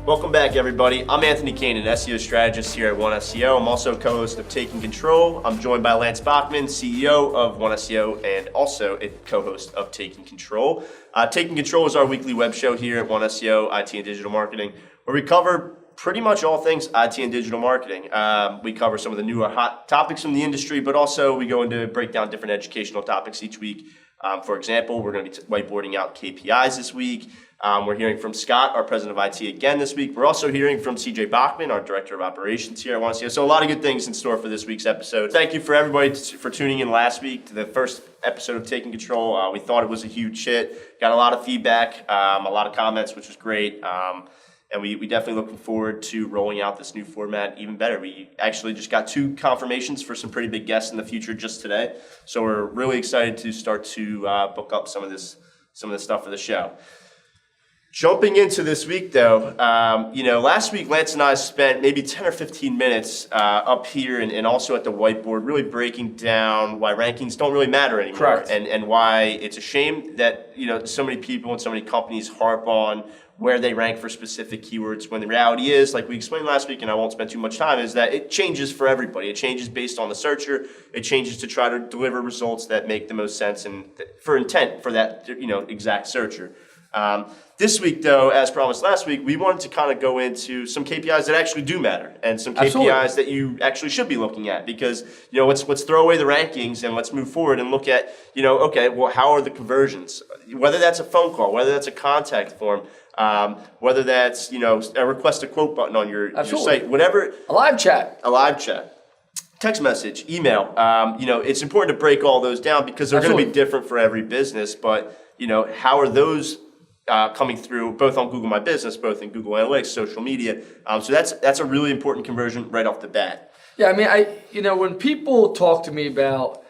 Welcome back, everybody. I'm Anthony Kane, an SEO strategist here at One SEO. I'm also co-host of Taking Control. I'm joined by Lance Bachman, CEO of One SEO, and also a co-host of Taking Control. Taking Control is our weekly web show here at One SEO, IT and digital marketing, where we cover pretty much all things IT and digital marketing. We cover some of the newer hot topics from the industry, but also we go into break down different educational topics each week. For example, we're going to be whiteboarding out KPIs this week. We're hearing from Scott, our president of IT, again this week. We're also hearing from CJ Bachman, our director of operations here at One SEO. So a lot of good things in store for this week's episode. Thank you for everybody for tuning in last week to the first episode of Taking Control. We thought it was a huge hit. Got a lot of feedback, a lot of comments, which was great. And we definitely looking forward to rolling out this new format even better. We actually just got 2 confirmations for some pretty big guests in the future just today. So we're really excited to start to book up some of this stuff for the show. Jumping into this week, though, last week Lance and I spent maybe 10 or 15 minutes up here and also at the whiteboard really breaking down why rankings don't really matter anymore. Correct. And why it's a shame that so many people and so many companies harp on where they rank for specific keywords, when the reality is, like we explained last week, and I won't spend too much time, is that it changes for everybody. It changes based on the searcher. It changes to try to deliver results that make the most sense and for intent for that exact searcher. This week, though, as promised last week, we wanted to kind of go into some KPIs that actually do matter and some KPIs Absolutely. that you actually should be looking at, because let's throw away the rankings and let's move forward and look at okay, well, how are the conversions? Whether that's a phone call, whether that's a contact form, whether that's a request a quote button on your site, whatever, A live chat, text message, email. It's important to break all those down because they're going to be different for every business. But how are those coming through both on Google My Business, both in Google Analytics, social media? So that's a really important conversion right off the bat. Yeah, I mean, when people talk to me about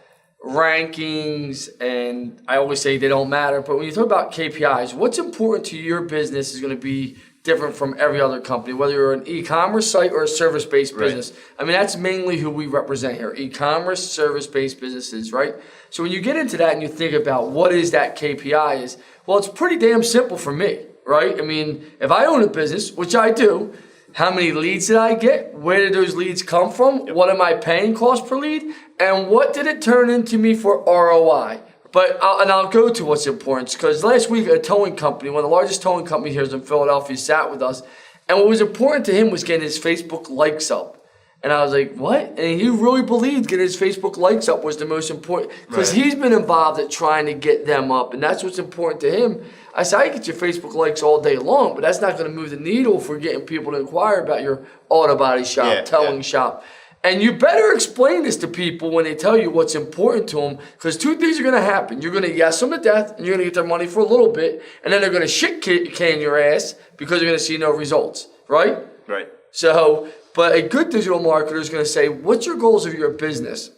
rankings, and I always say they don't matter, but when you talk about KPIs, what's important to your business is going to be different from every other company, whether you're an e-commerce site or a service-based business. I mean, that's mainly who we represent here, e-commerce, service-based businesses, right? So when you get into that and you think about what is that KPI is, well, it's pretty damn simple for me, right? I mean, if I own a business, which I do, how many leads did I get? Where did those leads come from? What am I paying cost per lead? And what did it turn into me for ROI? I'll go to what's important, because last week a towing company, one of the largest towing companies here in Philadelphia, sat with us, and what was important to him was getting his Facebook likes up. And I was like, what? And he really believed getting his Facebook likes up was the most important, because he's been involved at trying to get them up, and that's what's important to him. I said, I get your Facebook likes all day long, but that's not going to move the needle for getting people to inquire about your auto body shop, towing shop. And you better explain this to people when they tell you what's important to them, because 2 things are going to happen. You're going to yes them to death, and you're going to get their money for a little bit, and then they're going to shit can your ass because they're going to see no results, right? Right. So, but a good digital marketer is going to say, what's your goals of your business?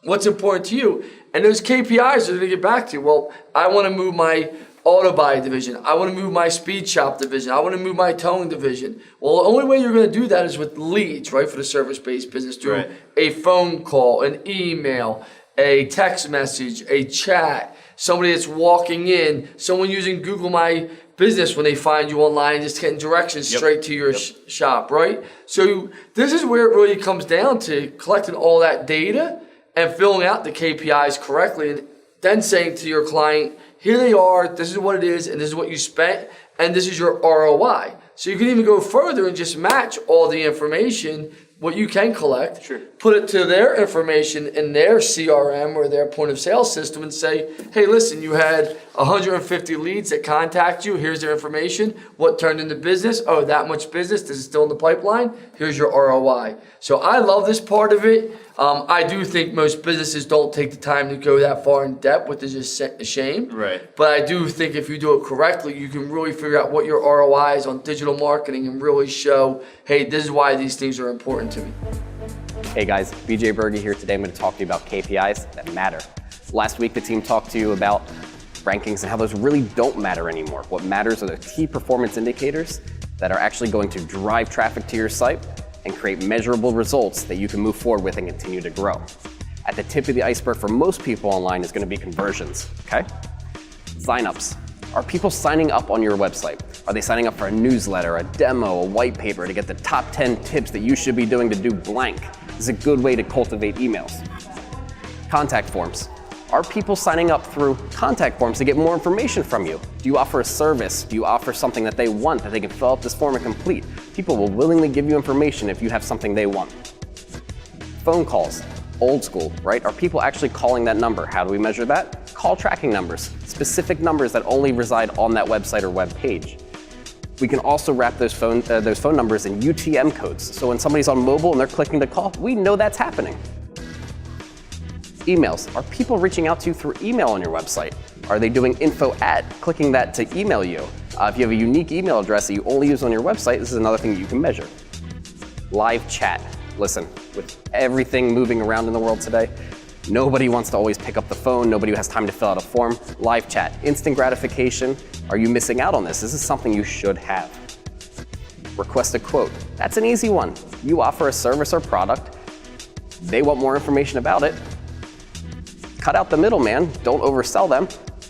What's important to you? And those KPIs are going to get back to you. Well, I want to move my auto body division. I want to move my speed shop division. I want to move my towing division. Well, the only way you're going to do that is with leads, right? For the service-based business, through a phone call, an email, a text message, a chat, somebody that's walking in, someone using Google My Business when they find you online, just getting directions straight to your shop, right? So this is where it really comes down to collecting all that data and filling out the KPIs correctly, and then saying to your client, here they are, this is what it is, and this is what you spent, and this is your ROI. So you can even go further and just match all the information, what you can collect, put it to their information in their CRM or their point of sale system and say, hey, listen, you had 150 leads that contact you. Here's their information. What turned into business? Oh, that much business. This is still in the pipeline. Here's your ROI. So I love this part of it. I do think most businesses don't take the time to go that far in depth, which is just a shame. Right. But I do think if you do it correctly, you can really figure out what your ROI is on digital marketing and really show, hey, this is why these things are important to me. Hey guys, BJ Berge here. Today I'm going to talk to you about KPIs that matter. Last week the team talked to you about rankings and how those really don't matter anymore. What matters are the key performance indicators that are actually going to drive traffic to your site and create measurable results that you can move forward with and continue to grow. At the tip of the iceberg for most people online is going to be conversions, okay? Signups. Are people signing up on your website? Are they signing up for a newsletter, a demo, a white paper to get the top 10 tips that you should be doing to do blank? This is a good way to cultivate emails. Contact forms. Are people signing up through contact forms to get more information from you? Do you offer a service? Do you offer something that they want that they can fill out this form and complete? People will willingly give you information if you have something they want. Phone calls. Old school, right? Are people actually calling that number? How do we measure that? Call tracking numbers, specific numbers that only reside on that website or web page. We can also wrap those phone numbers in UTM codes. So when somebody's on mobile and they're clicking to call, we know that's happening. Emails. Are people reaching out to you through email on your website? Are they doing info at, clicking that to email you? If you have a unique email address that you only use on your website, this is another thing that you can measure. Live chat. Listen, with everything moving around in the world today, nobody wants to always pick up the phone. Nobody has time to fill out a form. Live chat, instant gratification. Are you missing out on this? This is something you should have. Request a quote. That's an easy one. You offer a service or product. They want more information about it. Cut out the middleman. Don't oversell them.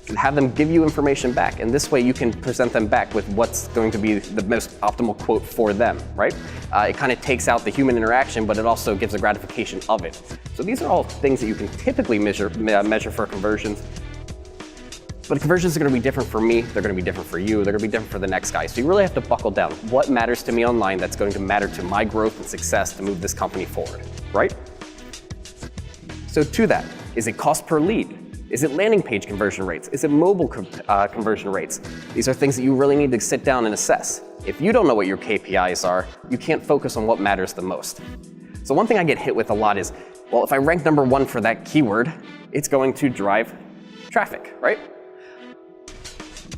And have them give you information back. And this way you can present them back with what's going to be the most optimal quote for them, right? It kind of takes out the human interaction, but it also gives a gratification of it. So these are all things that you can typically measure for conversions. But conversions are going to be different for me. They're going to be different for you. They're going to be different for the next guy. So you really have to buckle down. What matters to me online that's going to matter to my growth and success to move this company forward, right? So to that, is it cost per lead? Is it landing page conversion rates? Is it mobile conversion rates? These are things that you really need to sit down and assess. If you don't know what your KPIs are, you can't focus on what matters the most. So one thing I get hit with a lot is, well, if I rank number 1 for that keyword, it's going to drive traffic, right?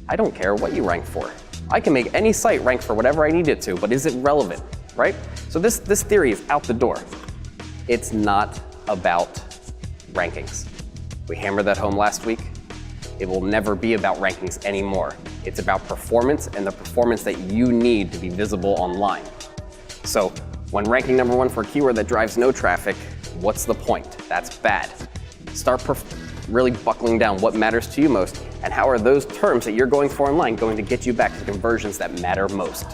I don't care what you rank for. I can make any site rank for whatever I need it to, but is it relevant, right? So this theory is out the door. It's not about rankings. We hammered that home last week. It will never be about rankings anymore. It's about performance and the performance that you need to be visible online. So when ranking number 1 for a keyword that drives no traffic, what's the point? That's bad. Start really buckling down what matters to you most and how are those terms that you're going for online going to get you back to the conversions that matter most.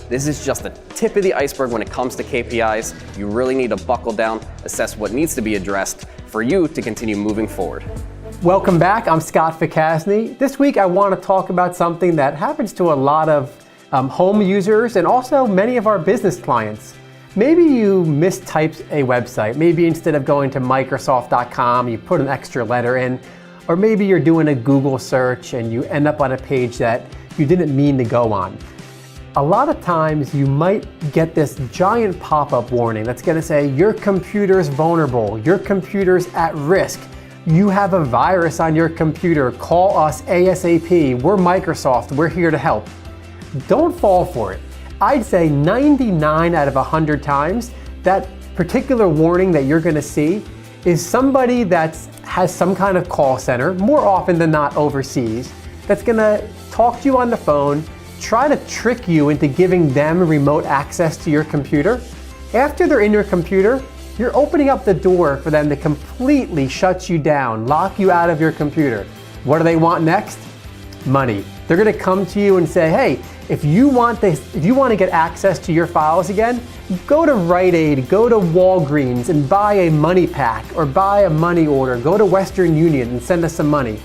This is just the tip of the iceberg when it comes to KPIs. You really need to buckle down, assess what needs to be addressed for you to continue moving forward. Welcome back, I'm Scott Ficasny. This week I want to talk about something that happens to a lot of home users and also many of our business clients. Maybe you mistyped a website. Maybe instead of going to Microsoft.com, you put an extra letter in, or maybe you're doing a Google search and you end up on a page that you didn't mean to go on. A lot of times you might get this giant pop-up warning that's going to say your computer's vulnerable, your computer's at risk, you have a virus on your computer, call us ASAP, we're Microsoft, we're here to help. Don't fall for it. I'd say 99 out of 100 times that particular warning that you're going to see is somebody that has some kind of call center, more often than not overseas, that's going to talk to you on the phone, try to trick you into giving them remote access to your computer. After they're in your computer, you're opening up the door for them to completely shut you down, lock you out of your computer. What do they want next? Money. They're going to come to you and say, hey, if you want to get access to your files again, go to Rite Aid, go to Walgreens and buy a money pack or buy a money order. Go to Western Union and send us some money.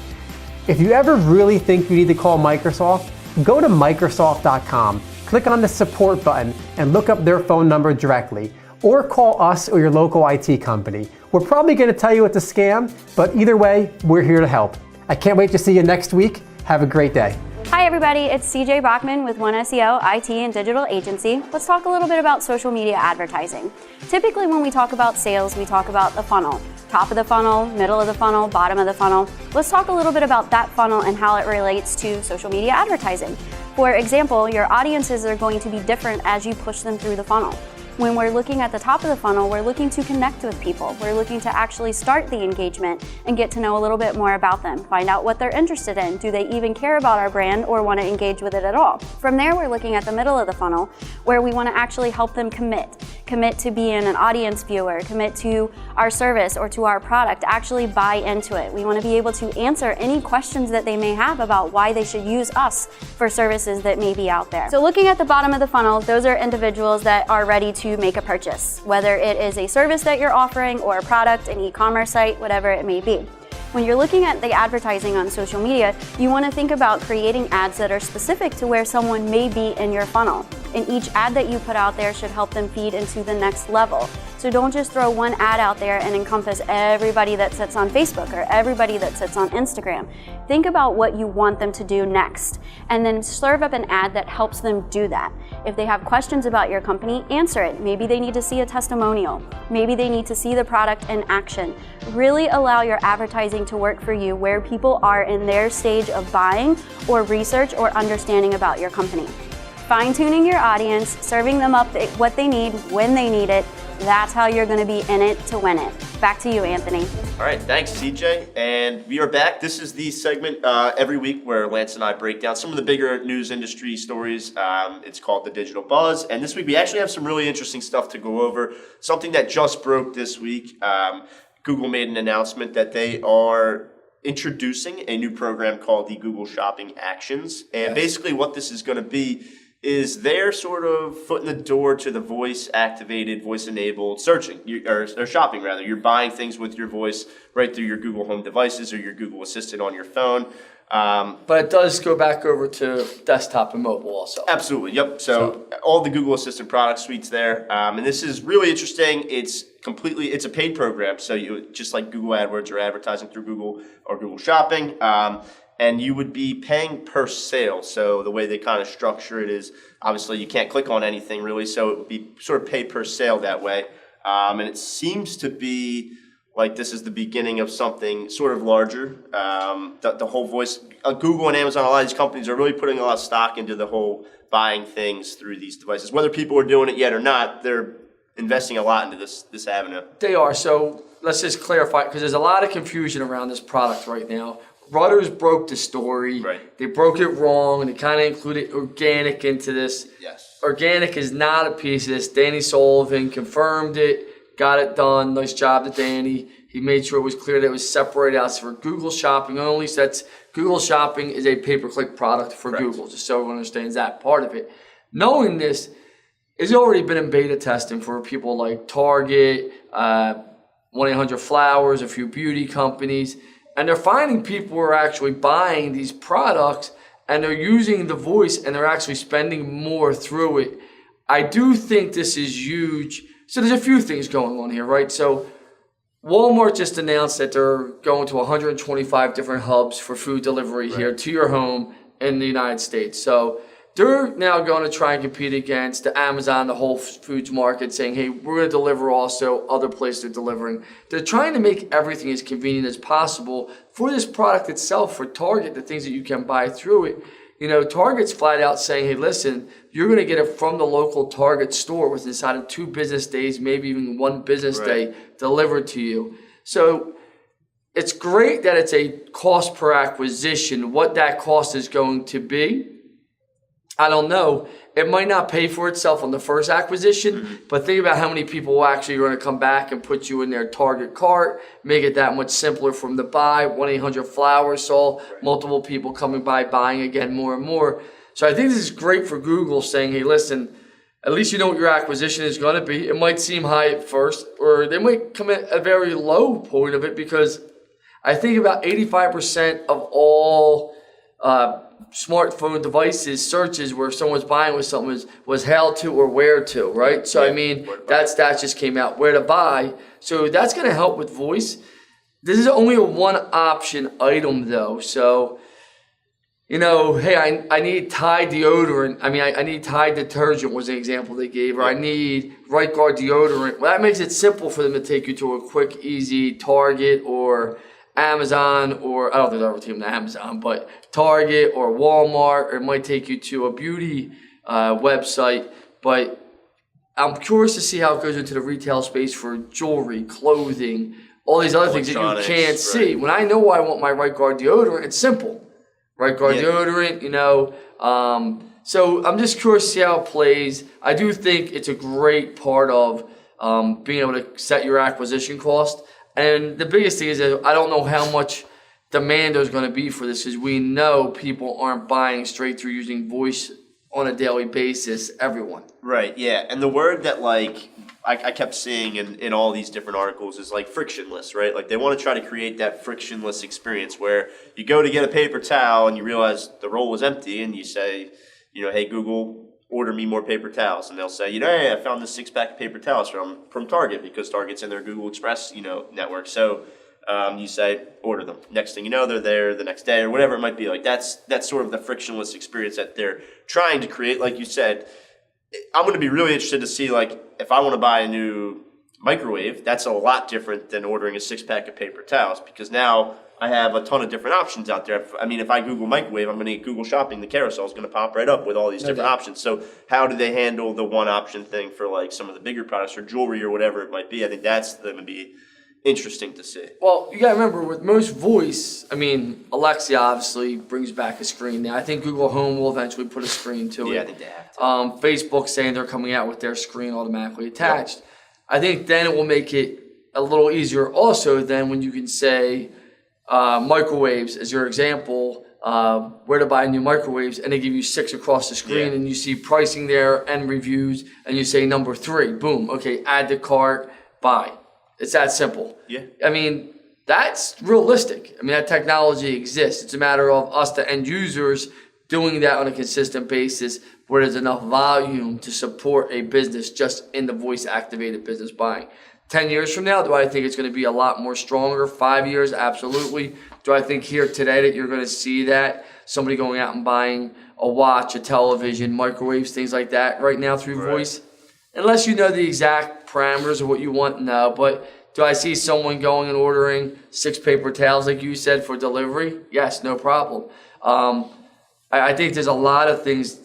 If you ever really think you need to call Microsoft, go to Microsoft.com, click on the support button and look up their phone number directly, or call us or your local IT company. We're probably going to tell you it's a scam, but either way, we're here to help. I can't wait to see you next week. Have a great day. Hi everybody, it's CJ Bachman with One SEO IT and Digital Agency. Let's talk a little bit about social media advertising. Typically when we talk about sales, we talk about the funnel. Top of the funnel, middle of the funnel, bottom of the funnel. Let's talk a little bit about that funnel and how it relates to social media advertising. For example, your audiences are going to be different as you push them through the funnel. When we're looking at the top of the funnel, we're looking to connect with people. We're looking to actually start the engagement and get to know a little bit more about them, find out what they're interested in. Do they even care about our brand or want to engage with it at all? From there, we're looking at the middle of the funnel where we want to actually help them commit to being an audience viewer, commit to our service or to our product, actually buy into it. We want to be able to answer any questions that they may have about why they should use us for services that may be out there. So looking at the bottom of the funnel, those are individuals that are ready to make a purchase, whether it is a service that you're offering or a product, an e-commerce site, whatever it may be. When you're looking at the advertising on social media, you want to think about creating ads that are specific to where someone may be in your funnel. And each ad that you put out there should help them feed into the next level. So don't just throw one ad out there and encompass everybody that sits on Facebook or everybody that sits on Instagram. Think about what you want them to do next, and then serve up an ad that helps them do that. If they have questions about your company, answer it. Maybe they need to see a testimonial. Maybe they need to see the product in action. Really allow your advertising to work for you where people are in their stage of buying or research or understanding about your company. Fine-tuning your audience, serving them up what they need when they need it. That's how you're going to be in it to win it. Back to you, Anthony. All right, thanks, CJ. And we are back. This is the segment every week where Lance and I break down some of the bigger news industry stories. It's called The Digital Buzz. And this week we actually have some really interesting stuff to go over. Something that just broke this week. Google made an announcement that they are introducing a new program called the Google Shopping Actions. And basically what this is going to be is their sort of foot in the door to the voice-activated, voice-enabled searching, or shopping rather. You're buying things with your voice right through your Google Home devices or your Google Assistant on your phone. But it does go back over to desktop and mobile also. Absolutely, yep. So all the Google Assistant product suites there. And this is really interesting. It's a paid program. So you just like Google AdWords or advertising through Google or Google Shopping. And you would be paying per sale. So the way they kind of structure it is, obviously you can't click on anything really, so it would be sort of pay per sale that way. And it seems to be like this is the beginning of something sort of larger. The whole voice, Google and Amazon, a lot of these companies are really putting a lot of stock into the whole buying things through these devices. Whether people are doing it yet or not, they're investing a lot into this avenue. They are. So let's just clarify, because there's a lot of confusion around this product right now. Reuters broke the story. Right. They broke it wrong, and they kind of included organic into this. Yes. Organic is not a piece of this. Danny Sullivan confirmed it, got it done. Nice job to Danny. He made sure it was clear that it was separated out for Google Shopping only. So that's Google Shopping is a pay-per-click product for Google, just so everyone understands that part of it. Knowing this, it's already been in beta testing for people like Target, 1-800-Flowers, a few beauty companies. And they're finding people are actually buying these products and they're using the voice and they're actually spending more through it. I do think this is huge. So there's a few things going on here, right? So Walmart just announced that they're going to 125 different hubs for food delivery here to your home in the United States. So they're now going to try and compete against the Amazon, the Whole Foods market, saying, hey, we're going to deliver also other places they're delivering. They're trying to make everything as convenient as possible for this product itself, for Target, the things that you can buy through it. You know, Target's flat out saying, hey, listen, you're going to get it from the local Target store within inside of 2 business days, maybe even 1 business day delivered to you. So it's great that it's a cost per acquisition. What that cost is going to be, I don't know. It might not pay for itself on the first acquisition, but think about how many people actually are going to come back and put you in their Target cart, make it that much simpler for them to buy. 1-800-Flowers saw multiple people coming by, buying again more and more. So I think this is great for Google saying, hey, listen, at least you know what your acquisition is going to be. It might seem high at first, or they might come at a very low point of it, because I think about 85% of all smartphone devices searches where someone's buying with something was how to or where to, right? So I mean, that stat just came out, where to buy. So that's going to help with voice. This is only a one option item though. So, you know, hey, I need Tide deodorant. I mean, I need Tide detergent was an example they gave, or I need Right Guard deodorant. Well, that makes it simple for them to take you to a quick, easy Target or Amazon, or I don't think they'll ever take them to Amazon, but Target or Walmart, or it might take you to a beauty website. But I'm curious to see how it goes into the retail space for jewelry, clothing, all these other things that you Electronics, can't see. right. When I know I want my Right Guard deodorant, it's simple. Right Guard Yeah. deodorant, so I'm just curious to see how it plays. I do think it's a great part of being able to set your acquisition cost. And the biggest thing is that I don't know how much demand there's going to be for this, because we know people aren't buying straight through using voice on a daily basis. Everyone. Right, yeah. And the word that like I kept seeing in all these different articles is like frictionless, right? Like they want to try to create that frictionless experience where you go to get a paper towel and you realize the roll was empty and you say, hey, Google, order me more paper towels. And they'll say, hey, I found this 6-pack of paper towels from Target, because Target's in their Google Express, network. So you say, order them. Next thing you know, they're there the next day or whatever it might be. Like that's sort of the frictionless experience that they're trying to create. Like you said, I'm going to be really interested to see, like, if I want to buy a new microwave, that's a lot different than ordering a 6-pack of paper towels, because now I have a ton of different options out there. If I Google microwave, I'm going to get Google Shopping. The carousel is going to pop right up with all these different options. So how do they handle the one option thing for like some of the bigger products or jewelry or whatever it might be? I think that's going to be interesting to see. Well, you got to remember, with most voice, Alexa obviously brings back a screen now. I think Google Home will eventually put a screen to it. Yeah, I think they have to. Facebook saying they're coming out with their screen automatically attached. Yep. I think then it will make it a little easier also than when you can say microwaves, as your example, where to buy new microwaves, and they give you 6 across the screen, and you see pricing there and reviews, and you say number 3, boom, okay, add to cart, buy. It's that simple. Yeah. That's realistic. That technology exists. It's a matter of us, the end users, doing that on a consistent basis where there's enough volume to support a business just in the voice-activated business buying. 10 years from now, do I think it's going to be a lot more stronger? 5 years, absolutely. Do I think here today that you're going to see that? Somebody going out and buying a watch, a television, microwaves, things like that right now through voice? Unless you know the exact parameters of what you want, no. But do I see someone going and ordering 6 paper towels, like you said, for delivery? Yes, no problem. I think there's a lot of things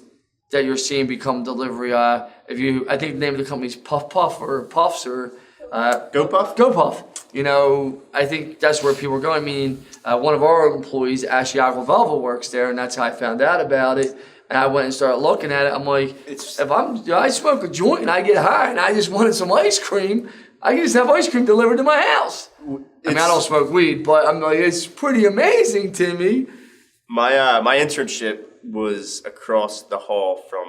that you're seeing become delivery. I think the name of the company is Puff or Puffs or GoPuff? GoPuff. I think that's where people are going. One of our employees, Ashley Aglavelva, works there, and that's how I found out about it. And I went and started looking at it. I'm like, if I smoke a joint and I get high and I just wanted some ice cream, I can just have ice cream delivered to my house. I don't smoke weed, but I'm like, it's pretty amazing to me. My internship was across the hall from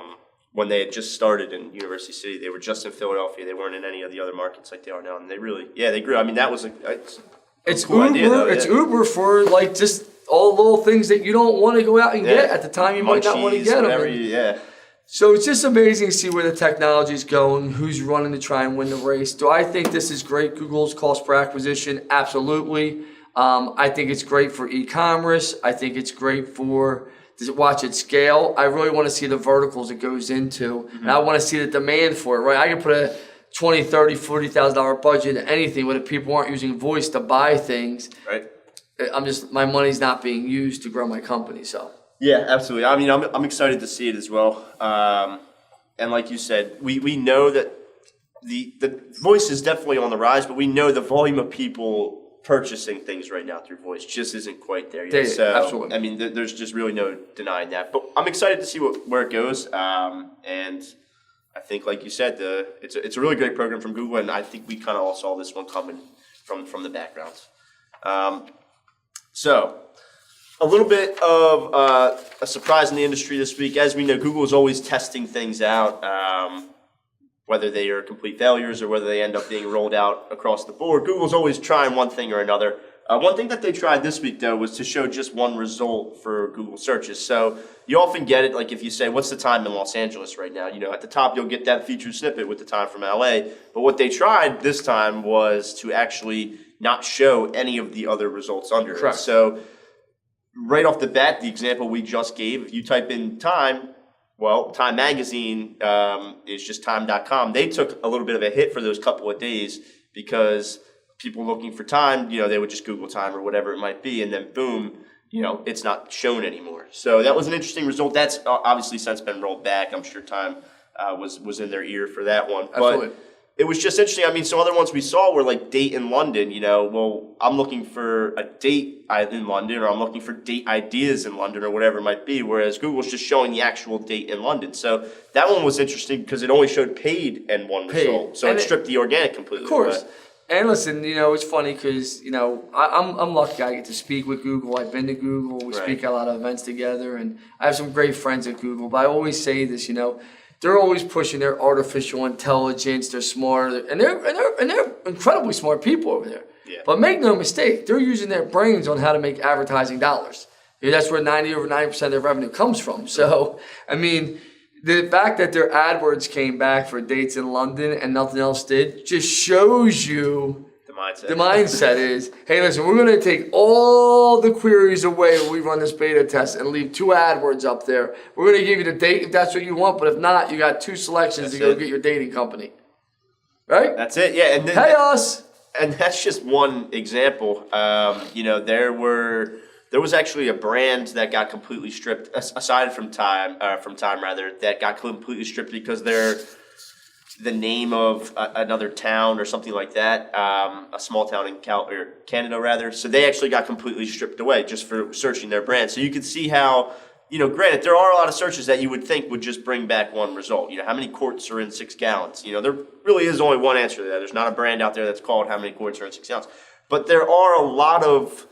when they had just started in University City. They were just in Philadelphia. They weren't in any of the other markets like they are now. And they really, they grew. That was it's cool Uber. idea, though, It's Uber for like just all the little things that you don't want to go out and get at the time. You might not want to get them. So it's just amazing to see where the technology is going, who's running to try and win the race. Do I think this is great, Google's cost per acquisition? Absolutely. I think it's great for e-commerce. I think it's great for watch it scale. I really want to see the verticals it goes into. And I want to see the demand for it, right? I can put a $20,000, $30,000, $40,000 budget into anything, but if people aren't using voice to buy things, right? My money's not being used to grow my company, so. Yeah, absolutely. I'm excited to see it as well. And like you said, we know that the voice is definitely on the rise, but we know the volume of people purchasing things right now through voice just isn't quite there yet. So, absolutely. There's just really no denying that. But I'm excited to see where it goes. And I think, like you said, it's a really great program from Google, and I think we kind of all saw this one coming from the backgrounds. So, a little bit of a surprise in the industry this week. As we know, Google is always testing things out, whether they are complete failures or whether they end up being rolled out across the board. Google's always trying one thing or another. One thing that they tried this week, though, was to show just one result for Google searches. So you often get it, like if you say, what's the time in Los Angeles right now? At the top, you'll get that featured snippet with the time from LA. But what they tried this time was to actually not show any of the other results under it. So right off the bat, the example we just gave, if you type in time, well, Time Magazine is just time.com. They took a little bit of a hit for those couple of days because people looking for time, they would just Google time or whatever it might be, and then boom, it's not shown anymore. So that was an interesting result. That's obviously since been rolled back. I'm sure Time was in their ear for that one. Absolutely. But it was just interesting. I mean, some other ones we saw were like date in London. Well, I'm looking for a date in London, or I'm looking for date ideas in London, or whatever it might be. Whereas Google's just showing the actual date in London. So that one was interesting because it only showed paid and one result. So it stripped the organic completely. Of course. Away. And listen, it's funny because, I'm lucky I get to speak with Google. I've been to Google. We speak at a lot of events together, and I have some great friends at Google. But I always say this, they're always pushing their artificial intelligence. They're smart, and they're incredibly smart people over there. Yeah. But make no mistake, they're using their brains on how to make advertising dollars. That's where over 90% of their revenue comes from. So, I mean, the fact that their AdWords came back for dates in London and nothing else did just shows you the mindset is, hey, listen, we're going to take all the queries away when we run this beta test and leave 2 AdWords up there. We're going to give you the date if that's what you want, but if not, you got 2 selections to go get your dating company. Right? That's it, yeah. And hey, us! And that's just one example. There was actually a brand that got completely stripped, aside from Time, that got completely stripped because they're the name of another town or something like that, a small town in Canada rather. So they actually got completely stripped away just for searching their brand. So you can see how, granted, there are a lot of searches that you would think would just bring back one result. How many quarts are in 6 gallons? There really is only one answer to that. There's not a brand out there that's called how many quarts are in 6 gallons. But there are a lot of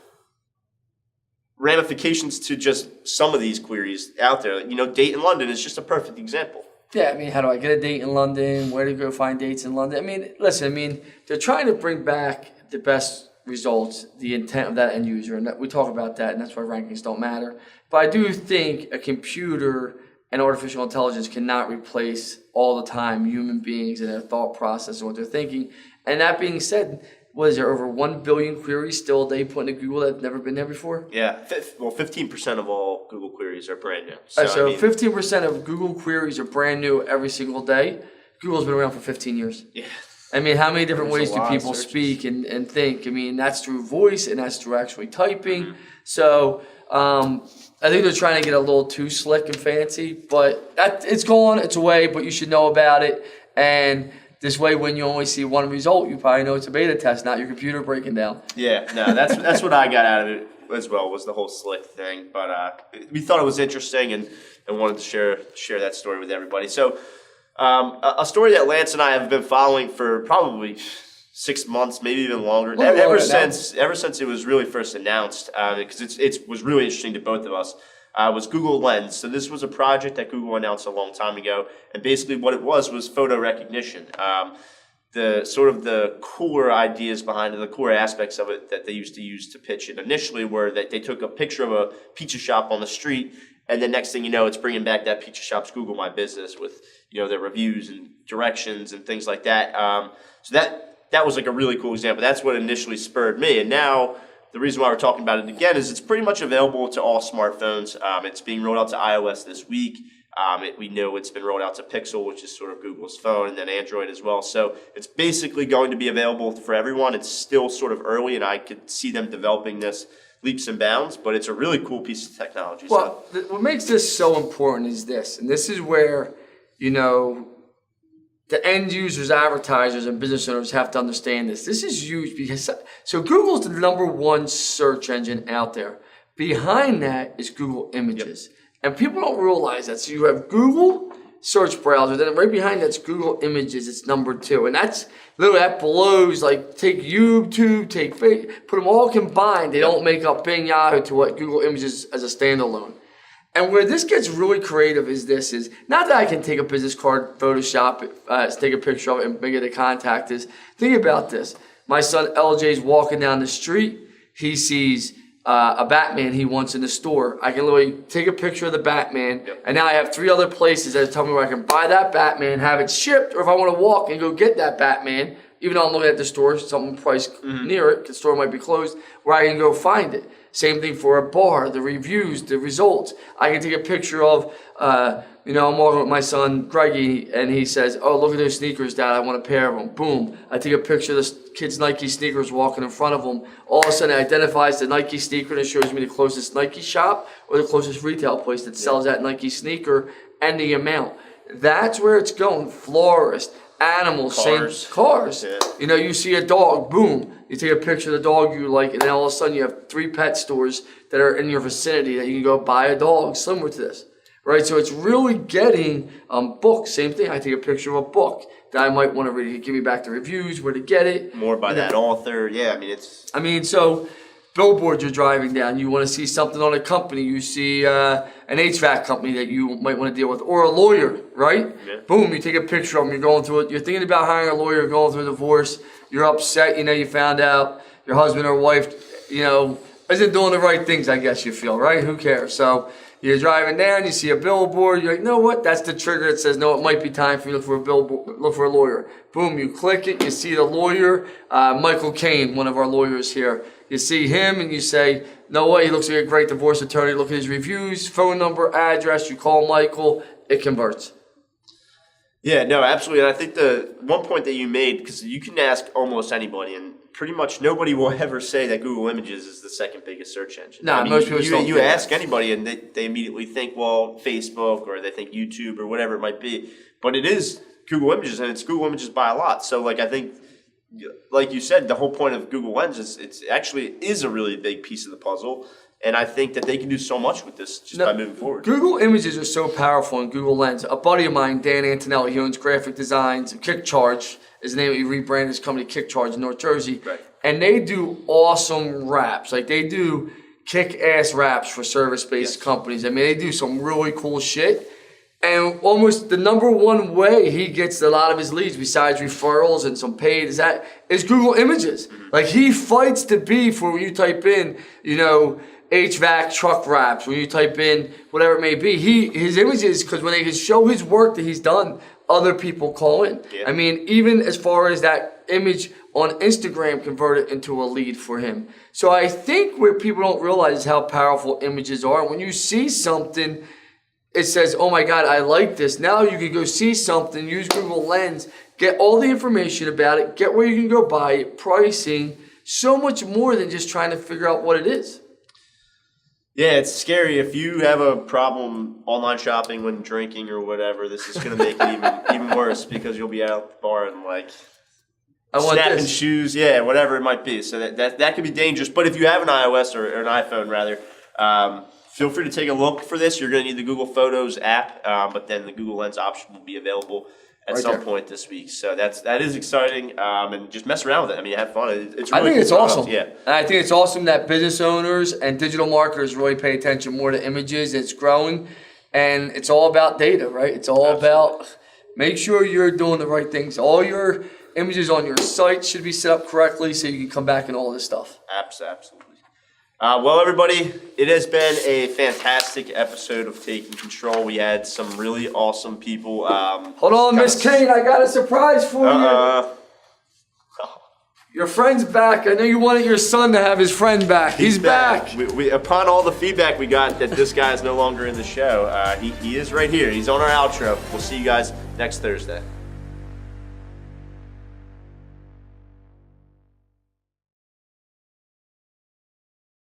ramifications to just some of these queries out there. Date in London is just a perfect example. Yeah, I mean, how do I get a date in London? Where to go find dates in London? I mean, listen, they're trying to bring back the best results, the intent of that end user, and we talk about that, and that's why rankings don't matter. But I do think a computer and artificial intelligence cannot replace all the time human beings and their thought process and what they're thinking. And that being said, was there over 1 billion queries still a day put into Google that have never been there before? Yeah, 15% of all Google queries are brand new. So 15% of Google queries are brand new every single day. Google's been around for 15 years. Yeah. I mean, how many different ways do people speak and think? I mean, that's through voice and that's through actually typing. Mm-hmm. So I think they're trying to get a little too slick and fancy, but it's gone, it's away, but you should know about it. And this way, when you only see one result, you probably know it's a beta test, not your computer breaking down. Yeah, no, that's what I got out of it as well, was the whole slick thing. But we thought it was interesting and wanted to share that story with everybody. So a story that Lance and I have been following for probably 6 months, maybe even longer, ever since it was really first announced, because it was really interesting to both of us. Was Google Lens. So this was a project that Google announced a long time ago, and basically what it was photo recognition. The cooler ideas behind it, the cooler aspects of it that they used to use to pitch it initially were that they took a picture of a pizza shop on the street, and the next thing you know, it's bringing back that pizza shop's Google My Business with their reviews and directions and things like that. So that was like a really cool example. That's what initially spurred me, and now the reason why we're talking about it again is it's pretty much available to all smartphones. It's being rolled out to iOS this week. We know it's been rolled out to Pixel, which is sort of Google's phone, and then Android as well. So it's basically going to be available for everyone. It's still sort of early, and I could see them developing this leaps and bounds, but it's a really cool piece of technology. Well, what makes this so important is this, and this is where, the end users, advertisers, and business owners have to understand this. This is huge because Google's the #1 search engine out there. Behind that is Google Images. Yep. And people don't realize that. So you have Google search browser, then right behind that's Google Images, it's #2. And that's literally, that blows, like take YouTube, take Facebook, put them all combined, they don't make up Bing, Yahoo to what Google Images as a standalone. And where this gets really creative is not that I can take a business card, Photoshop it, take a picture of it and make it a contact is. Think about this. My son LJ's walking down the street. He sees a Batman he wants in the store. I can literally take a picture of the Batman, and now I have 3 other places that tell me where I can buy that Batman, have it shipped, or if I want to walk and go get that Batman, even though I'm looking at the store, something priced near it, the store might be closed, where I can go find it. Same thing for a bar, the reviews, the results. I can take a picture of, I'm walking with my son, Greggy, and he says, oh, look at those sneakers, Dad, I want a pair of them. Boom. I take a picture of this kid's Nike sneakers walking in front of him. All of a sudden, it identifies the Nike sneaker and it shows me the closest Nike shop or the closest retail place that sells that Nike sneaker and the amount. That's where it's going. Florist, animals, cars. Yeah. You know, you see a dog, boom. You take a picture of the dog you like, and then all of a sudden you have 3 pet stores that are in your vicinity that you can go buy a dog similar to this. Right, so it's really getting books. Same thing. I take a picture of a book that I might want to read. You give me back the reviews, where to get it. More by that author. Yeah, I mean, so billboards you're driving down. You want to see something on a company. You see an HVAC company that you might want to deal with, or a lawyer. Right? Yeah. Boom. You take a picture of them. You're going through it. You're thinking about hiring a lawyer. Going through a divorce. You're upset. You know, you found out your husband or wife, you know, isn't doing the right things. I guess you feel, right. Who cares? So. You're driving down, you see a billboard, you're like, you know what? That's the trigger that says, no, it might be time for you to look for a billboard, look for a lawyer. Boom, you click it, you see the lawyer, Michael Caine, one of our lawyers here. You see him and you say, no way, he looks like a great divorce attorney. Look at his reviews, phone number, address, you call Michael, it converts. Yeah, no, absolutely. And I think the one point that you made, because you can ask almost anybody, and pretty much nobody will ever say that Google Images is the second biggest search engine. No, most people don't. You ask anybody, and they immediately think, well, Facebook, or they think YouTube, or whatever it might be. But it is Google Images, and it's Google Images by a lot. So, like, I think, like you said, the whole point of Google Lens is it's actually is a really big piece of the puzzle. And I think that they can do so much with this just by moving forward. Google Images are so powerful in Google Lens. A buddy of mine, Dan Antonelli, he owns Graphic Designs, KickCharge is the name. He rebranded his company KickCharge in North Jersey. Right. And they do awesome wraps. Like they do kick-ass wraps for service-based companies. I mean, they do some really cool shit. And almost the number one way he gets a lot of his leads, besides referrals and some paid, is Google Images. Mm-hmm. Like he fights to be for when you type in, you know, HVAC truck wraps, when you type in whatever it may be, his images, because when they can show his work that he's done, other people call in. Yeah. I mean, even as far as that image on Instagram converted into a lead for him. So I think where people don't realize is how powerful images are. When you see something, it says, oh my God, I like this. Now you can go see something, use Google Lens, get all the information about it, get where you can go buy it, pricing, so much more than just trying to figure out what it is. Yeah, it's scary. If you have a problem online shopping when drinking or whatever, this is going to make it even worse, because you'll be out at the bar and like snapping shoes, yeah, whatever it might be. So that could be dangerous. But if you have an iOS or an iPhone rather, feel free to take a look for this. You're going to need the Google Photos app, but then the Google Lens option will be available at some point this week. So that is exciting, and just mess around with it. I mean, have fun. It's really I think it's awesome. Yeah, and I think it's awesome that business owners and digital marketers really pay attention more to images. It's growing, and it's all about data, right? It's all about make sure you're doing the right things. All your images on your site should be set up correctly so you can come back and all this stuff. Absolutely. Well, everybody, it has been a fantastic episode of Taking Control. We had some really awesome people. Hold on, Miss Caine, I got a surprise for you. Your friend's back. I know you wanted your son to have his friend back. He's back. We, upon all the feedback we got that this guy is no longer in the show, he is right here. He's on our outro. We'll see you guys next Thursday.